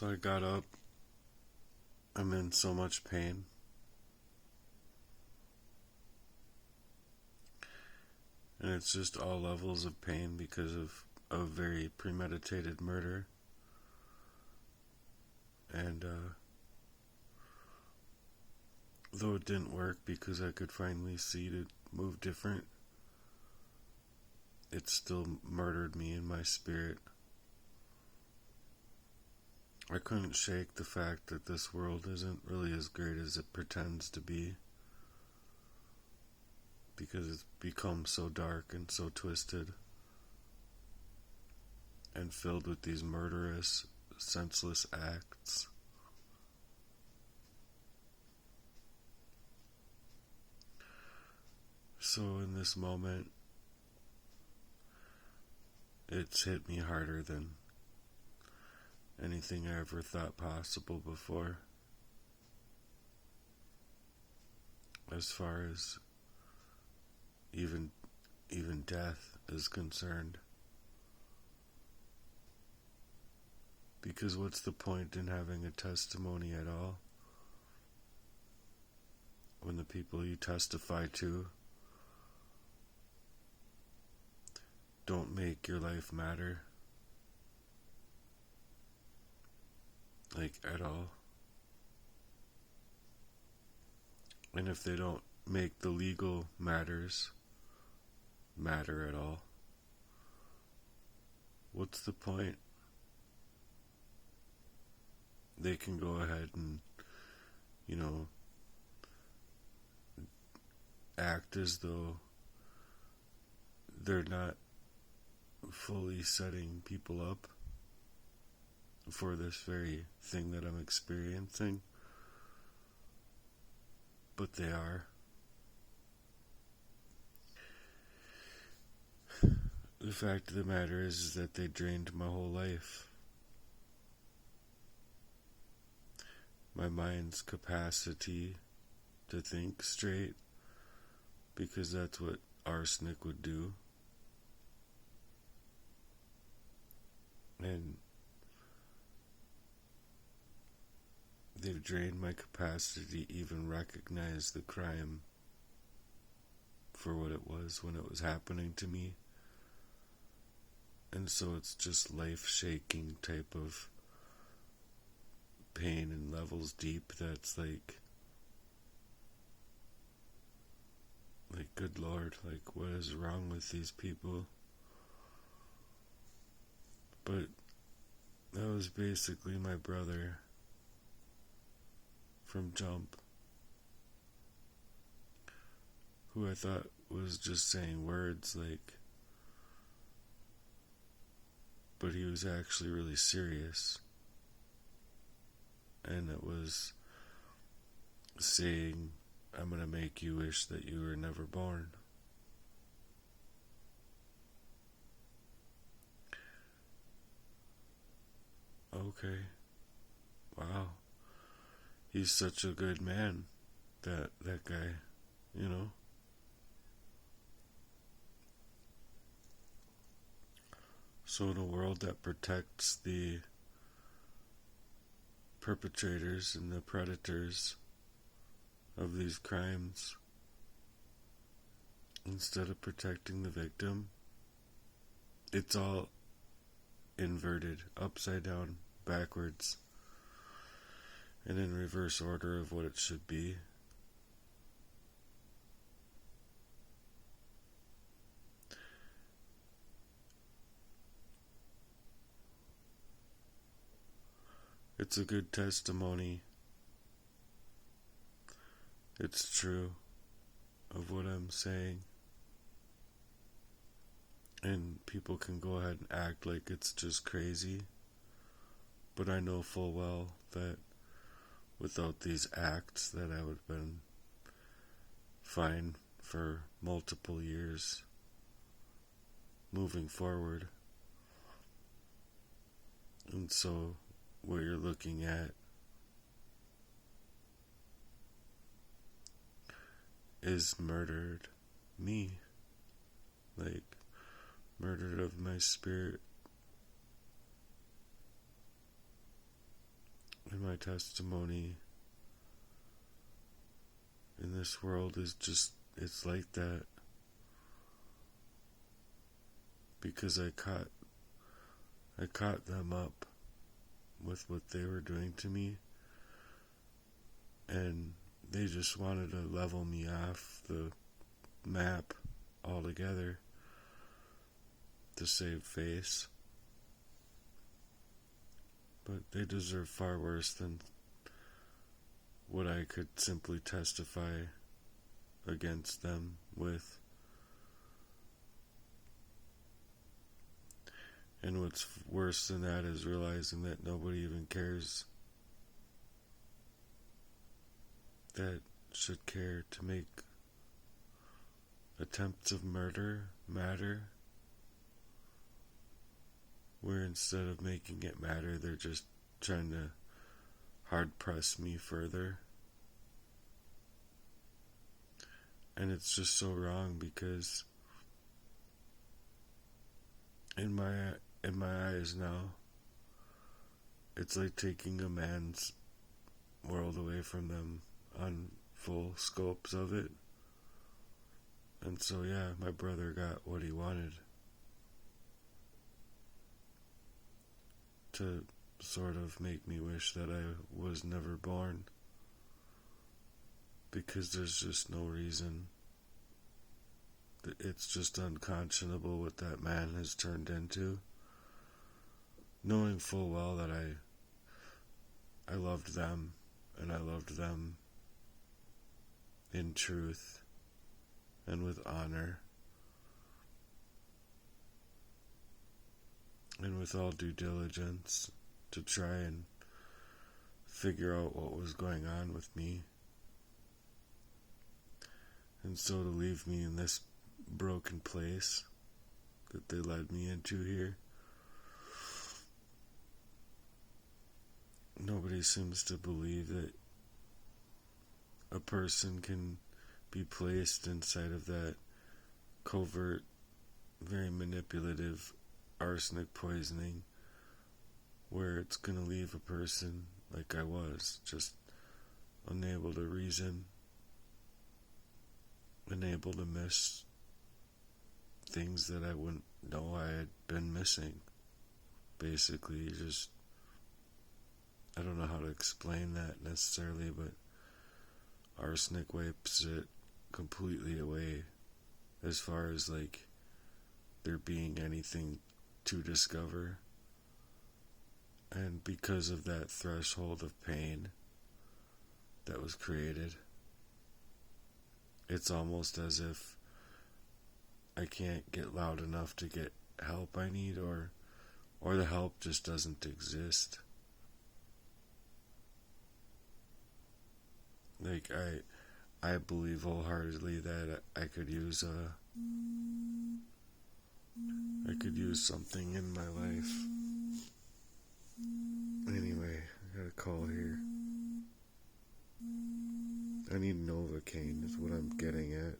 So I got up. I'm in so much pain. And it's just all levels of pain because of a very premeditated murder. And though it didn't work because I could finally see to move different, it still murdered me in my spirit. I couldn't shake the fact that this world isn't really as great as it pretends to be, because it's become so dark and so twisted and filled with these murderous, senseless acts. So in this moment, it's hit me harder than anything I ever thought possible before, as far as even death is concerned. Because what's the point in having a testimony at all when the people you testify to don't make your life matter? Like, at all. And if they don't make the legal matters matter at all, what's the point? They can go ahead and, act as though they're not fully setting people up for this very thing that I'm experiencing, but they are. The fact of the matter is that they drained my whole life. My mind's capacity to think straight, because that's what arsenic would do. And they've drained my capacity to even recognize the crime for what it was when it was happening to me. And so it's just life-shaking type of pain and levels deep that's like, good Lord, what is wrong with these people? But that was basically my brother from Jump, who I thought was just saying words, but he was actually really serious. And it was saying, I'm going to make you wish that you were never born. Okay. Wow. He's such a good man, that guy, So in a world that protects the perpetrators and the predators of these crimes, instead of protecting the victim, it's all inverted, upside down, backwards, and in reverse order of what it should be. It's a good testimony. It's true of what I'm saying. And people can go ahead and act like it's just crazy. But I know full well that without these acts that I would have been fine for multiple years moving forward. And so what you're looking at is murdered me. Murdered of my spirit. my testimony in this world is just, it's like that. Because I caught them up with what they were doing to me, and they just wanted to level me off the map altogether to save face. But they deserve far worse than what I could simply testify against them with. And what's worse than that is realizing that nobody even cares, that should care to make attempts of murder matter, where instead of making it matter, they're just trying to hard press me further. And it's just so wrong, because in my eyes now, it's like taking a man's world away from them on full scopes of it. And so yeah, my brother got what he wanted, to sort of make me wish that I was never born, because there's just no reason. It's just unconscionable what that man has turned into, knowing full well that I loved them, and I loved them in truth and with honor and with all due diligence to try and figure out what was going on with me. And so to leave me in this broken place that they led me into here, nobody seems to believe that a person can be placed inside of that covert, very manipulative arsenic poisoning, where it's going to leave a person like I was, just unable to reason, unable to miss things that I wouldn't know I had been missing. Basically, just, I don't know how to explain that necessarily, but arsenic wipes it completely away as far as like there being anything to discover. And because of that threshold of pain that was created, it's almost as if I can't get loud enough to get help I need, or the help just doesn't exist. Like, I believe wholeheartedly that I could use something in my life. Anyway, I got a call here. I need Novocaine is what I'm getting at.